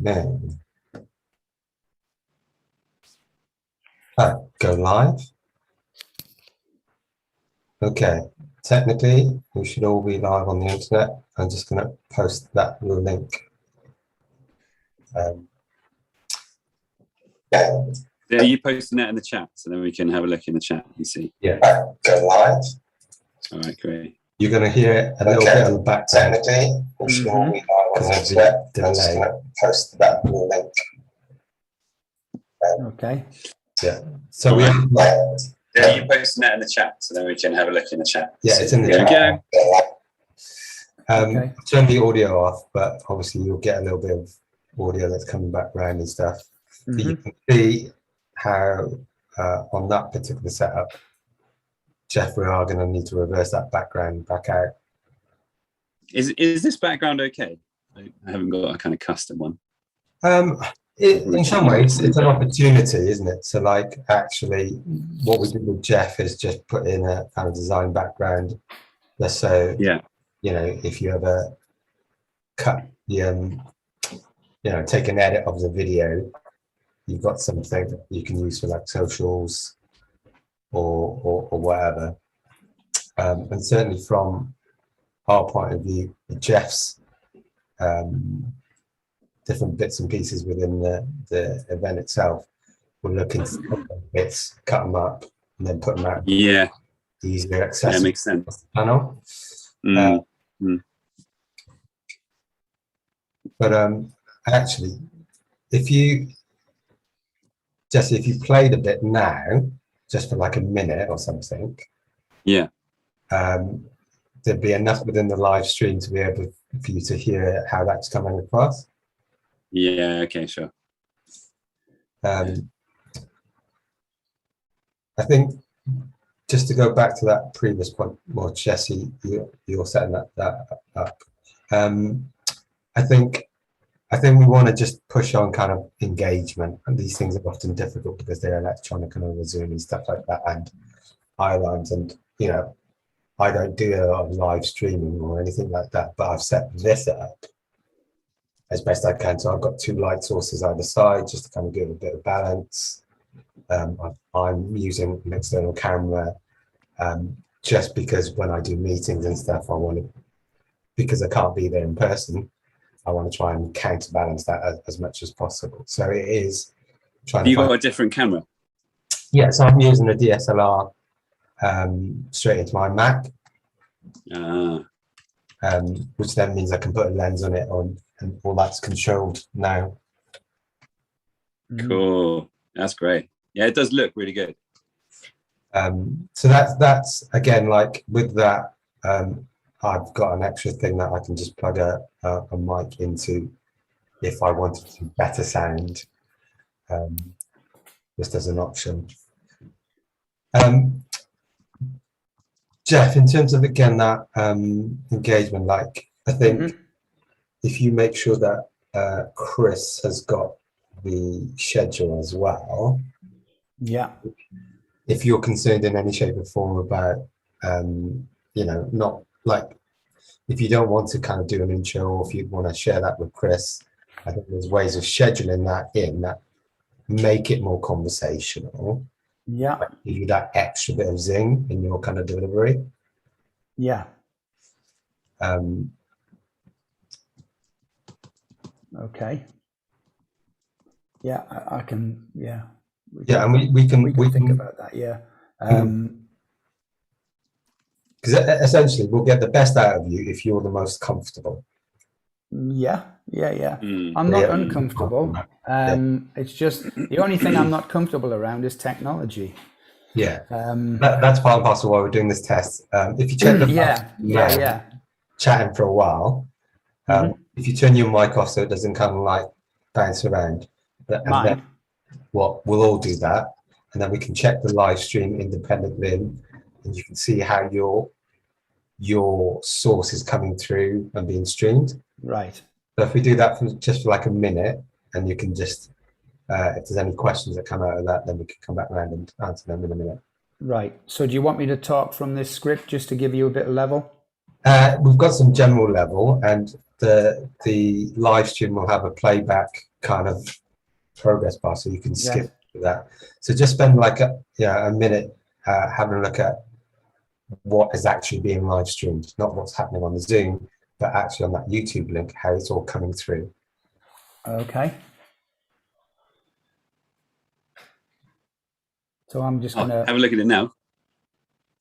Then go live. Okay, technically we should all be live on the internet. I'm just going to post that link. Are you posting that in the chat so then we can have a look in the chat and see? Yeah, go live. All right, great. You're going to hear a little bit on the back. Technically, we should all be live on the internet. I'm just going to post that link. Okay. Yeah. So we have. Are you posting that in the chat so then we can have a look in the chat? Yeah, it's in the There chat. we go. Okay. Turn the audio off, but obviously you'll get a little bit of audio that's coming back around and stuff. But you can see how on that particular setup, Jeff, we are going to need to reverse that background back out. Is this background okay? I haven't got a kind of custom one. In some ways, it's an opportunity, isn't it? So, like, actually, what we did with Jeff is just put in a kind of design background. So, Yeah. you know, if you ever cut the, you know, take an edit of the video, you've got something that you can use for like socials or whatever. And certainly from our point of view, Jeff's different bits and pieces within the event itself, we're looking to bits, cut them up, and then put them out. Yeah. Easier access. That makes sense. Channel. But actually, Jesse, if you played a bit now, just for like a minute or something, yeah, there'd be enough within the live stream to be able for you to hear how that's coming across. Yeah. Okay. Sure. I think just to go back to that previous point, more Jesse, you're setting that up. I think we want to just push on kind of engagement, and these things are often difficult because they're electronic and over Zoom and stuff like that, and islands, and you know, I don't do a lot of live streaming or anything like that, but I've set this up as best I can. So I've got two light sources either side just to kind of give a bit of balance. I'm using an external camera just because when I do meetings and stuff, because I can't be there in person, I want to try and counterbalance that as much as possible. So it is trying to. You got a different camera? Yeah, so I'm using a DSLR straight into my Mac, which then means I can put a lens on it and all that's controlled now. Cool. That's great. Yeah, it does look really good. So that's again, like with that, I've got an extra thing that I can just plug a mic into if I wanted to better sound, just as an option. Jeff, in terms of again that engagement, like I think if you make sure that Chris has got the schedule as well. Yeah. If you're concerned in any shape or form about, you know, not like if you don't want to kind of do an intro, or if you want to share that with Chris, I think there's ways of scheduling that in that make it more conversational. Yeah. Give you that extra bit of zing in your kind of delivery. Yeah. Okay. Yeah, I can. Yeah. Yeah, and we can think about that. Yeah. Because essentially, we'll get the best out of you if you're the most comfortable. Yeah. I'm not uncomfortable. It's just the only thing I'm not comfortable around is technology. Yeah. That's part and parcel why we're doing this test. If you check the chatting for a while, if you turn your mic off so it doesn't kind of like bounce around, then we'll all do that, and then we can check the live stream independently, and you can see how your source is coming through and being streamed. Right. So if we do that for like a minute, and you can just if there's any questions that come out of that, then we can come back around and answer them in a minute. Right. So do you want me to talk from this script just to give you a bit of level? We've got some general level, and the live stream will have a playback kind of progress bar, so you can skip that. So just spend like a minute having a look at what is actually being live streamed, not what's happening on the Zoom, but actually on that YouTube link, how it's all coming through. Okay. So I'm just gonna have a look at it now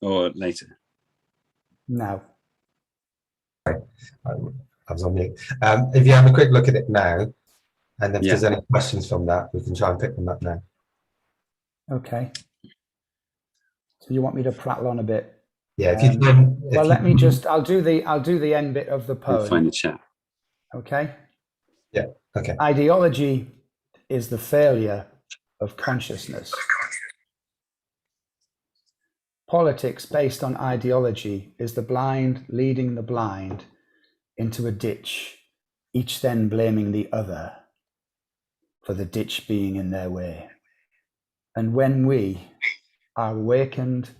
or later. Now. I was on mute. If you have a quick look at it now, and if there's any questions from that, we can try and pick them up now. Okay. So you want me to prattle on a bit? Yeah. If you can. Well, let me just. I'll do the end bit of the poem. I'll find the chat. Okay. Yeah. Okay. Ideology is the failure of consciousness. Politics based on ideology is the blind leading the blind into a ditch, each then blaming the other for the ditch being in their way. And when we are awakened,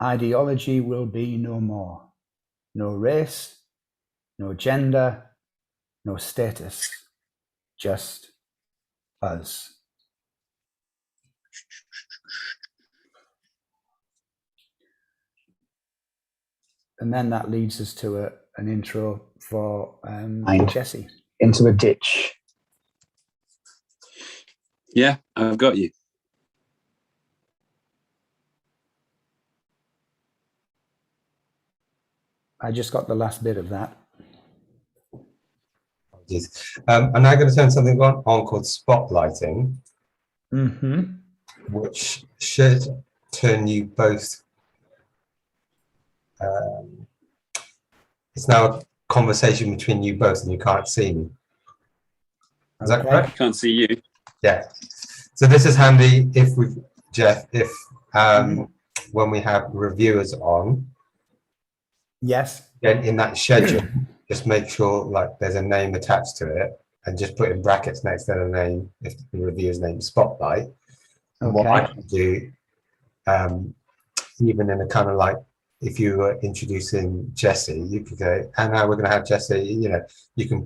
ideology will be no more. No race, no gender, no status, just us. And then that leads us to an intro for Jesse. Into a ditch. Yeah, I've got you. I just got the last bit of that. I'm now going to turn something on called spotlighting, which should turn you both. It's now a conversation between you both, and you can't see me. Is that correct? I can't see you. Yeah. So this is handy if when we have reviewers on. Yes. Then in that schedule, just make sure like there's a name attached to it, and just put in brackets next to the name if the reviewer's name is Spotlight. And what I can do, even in a kind of like, if you were introducing Jesse, you could go, and now we're going to have Jesse. You can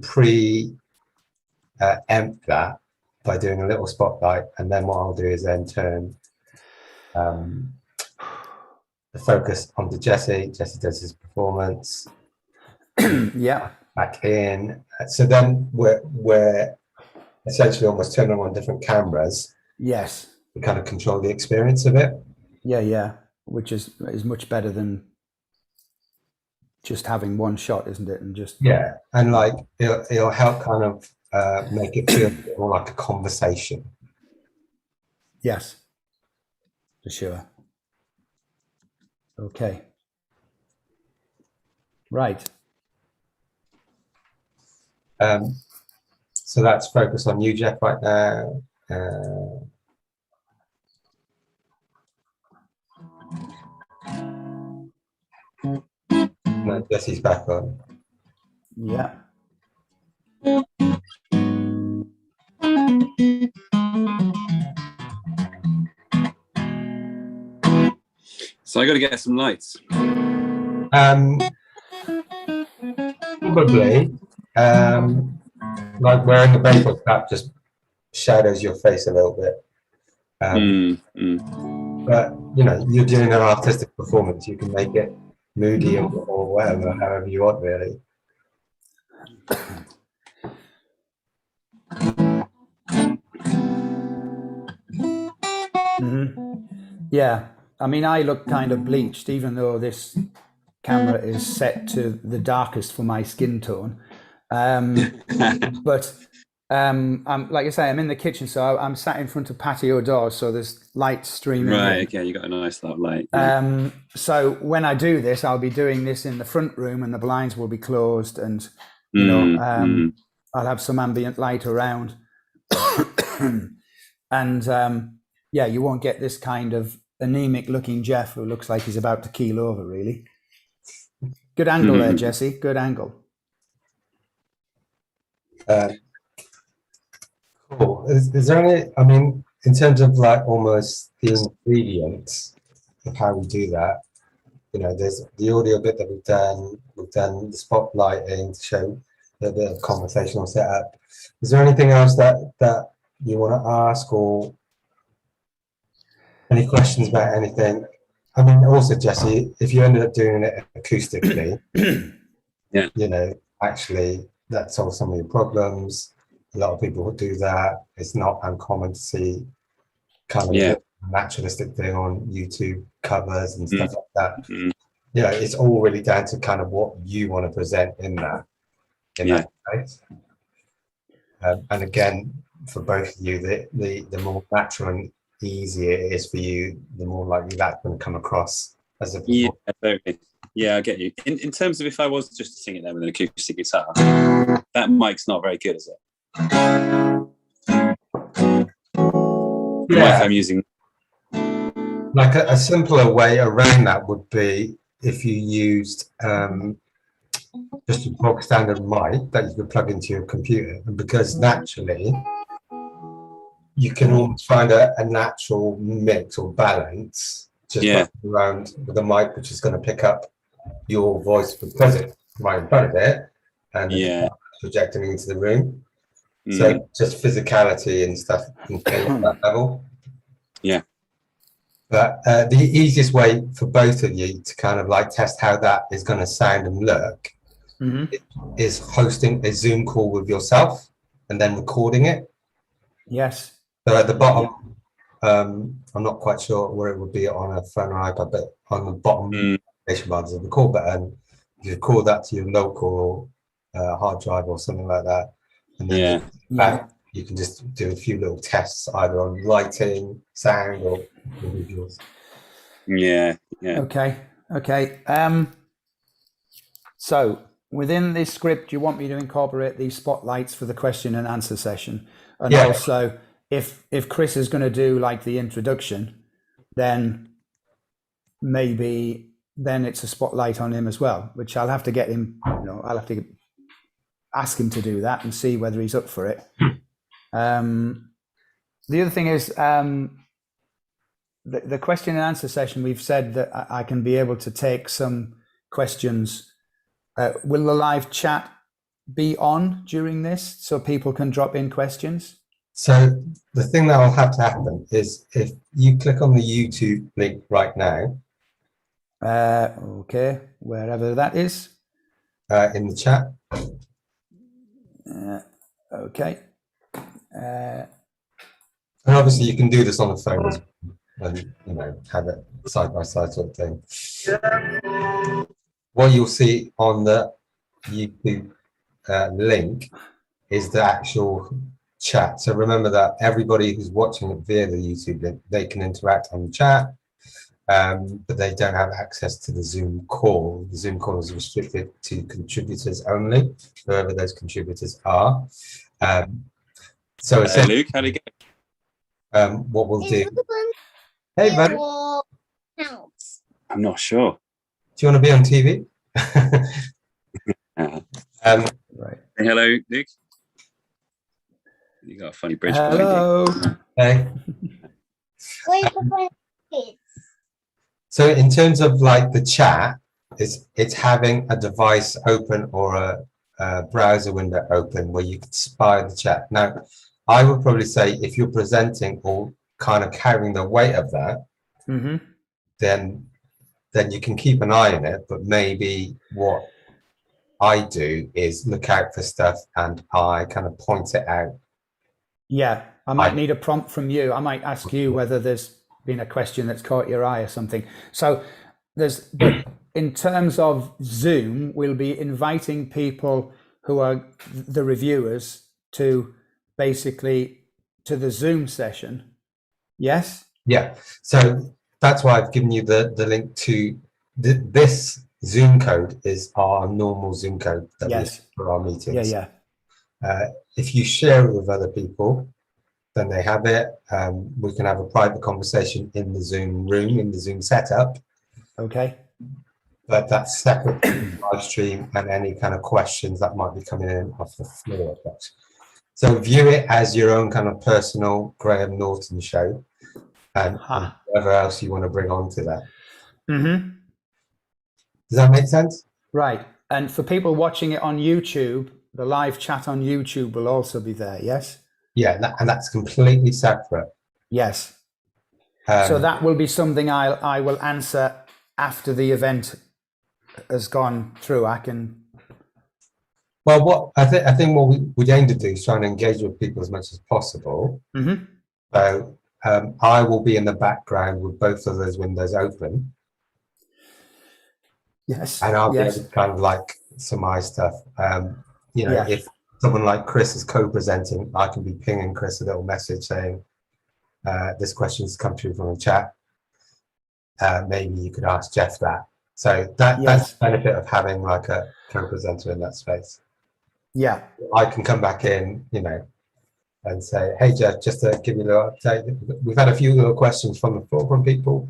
empt that by doing a little spotlight, and then what I'll do is then turn the focus onto Jesse. Jesse does his performance. Yeah. Back in. So then we're essentially almost turning on different cameras. Yes. To kind of control the experience of it. Yeah, yeah. Which is much better than just having one shot, isn't it? And just and like it'll help kind of make it feel more like a conversation. Yes, for sure. Okay. Right. So that's focused on you, Jeff, right now. No, Jesse's back on. Yeah. So I got to get some lights. Probably. Like wearing the baseball cap just shadows your face a little bit. But you're doing an artistic performance. You can make it moody or whatever, however you want, really. Yeah, I mean, I look kind of bleached, even though this camera is set to the darkest for my skin tone. But I'm like I say, I'm in the kitchen, so I'm sat in front of patio doors, so there's light streaming. Right. Okay. You got a nice lot of light. Yeah. So when I do this, I'll be doing this in the front room, and the blinds will be closed, and I'll have some ambient light around, and you won't get this kind of anemic-looking Jeff who looks like he's about to keel over. Really good angle there, Jesse. Good angle. Cool. Is there any, I mean, in terms of like almost the ingredients of how we do that, there's the audio bit that we've done the spotlighting to show a bit of conversational setup. Is there anything else that you want to ask, or any questions about anything? I mean, also, Jesse, if you ended up doing it acoustically, Yeah. you know, actually that solves some of your problems. A lot of people would do that. It's not uncommon to see kind of Yeah. a naturalistic thing on YouTube covers and stuff like that. Mm. You know, it's all really down to kind of what you want to present in that space. And again, for both of you, the more natural and easier it is for you, the more likely that's going to come across as a Yeah, totally. Yeah, I get you. In terms of if I was just to sing it there with an acoustic guitar, that mic's not very good, is it? The mic I'm using. Like a simpler way around that would be if you used just a bog standard mic that you could plug into your computer, and because naturally you can almost find a natural mix or balance just around with a mic which is going to pick up your voice because it's right in front of it and projecting into the room. So just physicality and stuff can play at that level. Yeah. But the easiest way for both of you to kind of like test how that is going to sound and look is hosting a Zoom call with yourself and then recording it. Yes. So at the bottom, I'm not quite sure where it would be on a phone or iPad, but on the bottom navigation bar, there's a record button. You record that to your local hard drive or something like that. And then you can just do a few little tests either on lighting, sound, or visuals. Yeah. Okay. So within this script, you want me to incorporate these spotlights for the question and answer session, and also if Chris is going to do like the introduction, then maybe it's a spotlight on him as well, which I'll have to get him. I'll have to ask him to do that and see whether he's up for it. The other thing is the question and answer session. We've said that I can be able to take some questions. Will the live chat be on during this so people can drop in questions? So the thing that will have to happen is if you click on the YouTube link right now. Okay, wherever that is. In the chat. Okay. And obviously you can do this on the phone as well, and have it side by side sort of thing. What you'll see on the YouTube link is the actual chat. So remember that everybody who's watching it via the YouTube link, they can interact on the chat, but they don't have access to the Zoom call. The Zoom call is restricted to contributors only, whoever those contributors are. So Luke, how'd it go? What we'll do. Hey, buddy. I'm not sure. Do you want to be on TV? Right. Say hello, Luke. You got a funny bridge. Hello. Hey. So in terms of like the chat, it's having a device open or a browser window open where you can spy the chat. Now, I would probably say if you're presenting or kind of carrying the weight of that, then you can keep an eye on it. But maybe what I do is look out for stuff and I kind of point it out. Yeah, I might need a prompt from you. I might ask you whether there's been a question that's caught your eye or something. So in terms of Zoom, we'll be inviting people who are the reviewers to basically to the Zoom session. Yes? Yeah. So that's why I've given you the link to this Zoom code is our normal Zoom code that we use for our meetings. Yeah. If you share it with other people, then they have it. We can have a private conversation in the Zoom room, in the Zoom setup. Okay. But that's separate from the live stream and any kind of questions that might be coming in off the floor. So view it as your own kind of personal Graham Norton show and whatever else you want to bring on to that. Does that make sense? Right. And for people watching it on YouTube, the live chat on YouTube will also be there. Yes. Yeah, and that's completely separate. Yes. So that will be something I will answer after the event has gone through. I can. Well, what I think what we aim to do is try and engage with people as much as possible. Mm-hmm. So I will be in the background with both of those windows open. Yes. And I'll be yes. able to kind of like surmise stuff. You know, Yeah. if someone like Chris is co-presenting, I can be pinging Chris a little message saying, this question's come through from the chat. Maybe you could ask Jeff that. So that's the benefit of having like a co-presenter in that space. Yeah. I can come back in, you know, and say, hey, Jeff, just to give you a little update, we've had a few little questions from the floor from people.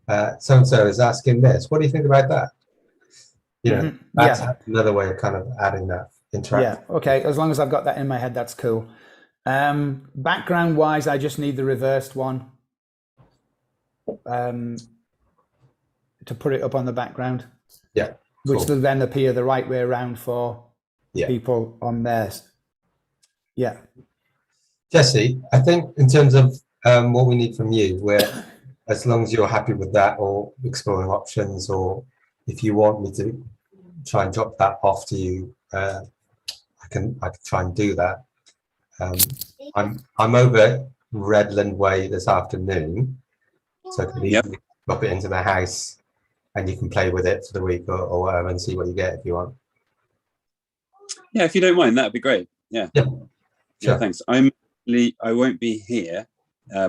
So-and-so is asking this. What do you think about that? You know, that's another way of kind of adding that interaction. Yeah, okay. As long as I've got that in my head, that's cool. Background-wise, I just need the reversed one to put it up on the background. Yeah. Which will then appear the right way around for people on theirs. Yeah. Jesse, I think in terms of what we need from you, where as long as you're happy with that or exploring options, or if you want me to try and drop that off to you, I can try and do that. I'm over Redland Way this afternoon, so I can easily drop it into the house and you can play with it for the week or whatever and see what you get if you want. Yeah, if you don't mind, that'd be great. Yeah. Yeah. Sure. Yeah, thanks. I won't be here,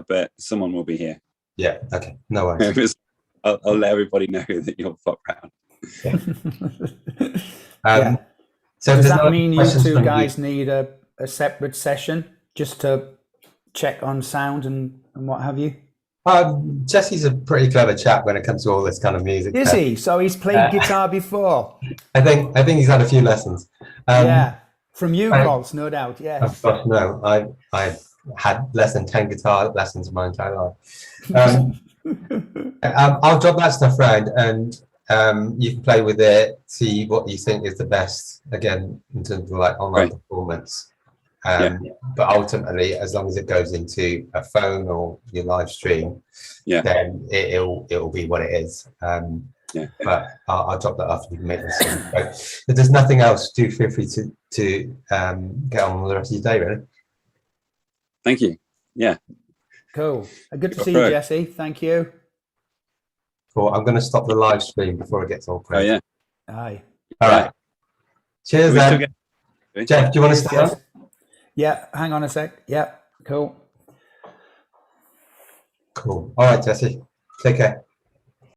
but someone will be here. Yeah. Okay. No worries. I'll let everybody know that you'll pop round. Yeah. So does that mean you two guys need a separate session just to check on sound and what have you? Jesse's a pretty clever chap when it comes to all this kind of music. Is he? So he's played guitar before? I think he's had a few lessons. Yeah, from you, Cols, no doubt. Yes. Of course, no. I've had less than 10 guitar lessons in my entire life. I'll drop that stuff around and you can play with it, see what you think is the best, again, in terms of like online performance. But ultimately, as long as it goes into a phone or your live stream, then it'll be what it is. But I'll drop that off and you can make this. If there's nothing else, do feel free to get on with the rest of your day, really. Thank you. Yeah. Cool. Good to see you, Jesse. Thank you. Cool. I'm going to stop the live stream before it gets all crazy. Oh, yeah. Aye. All right. Cheers, then. Jeff, do you want to stay on? Yeah, hang on a sec. Yeah, cool. Cool. All right, Jesse. Take care.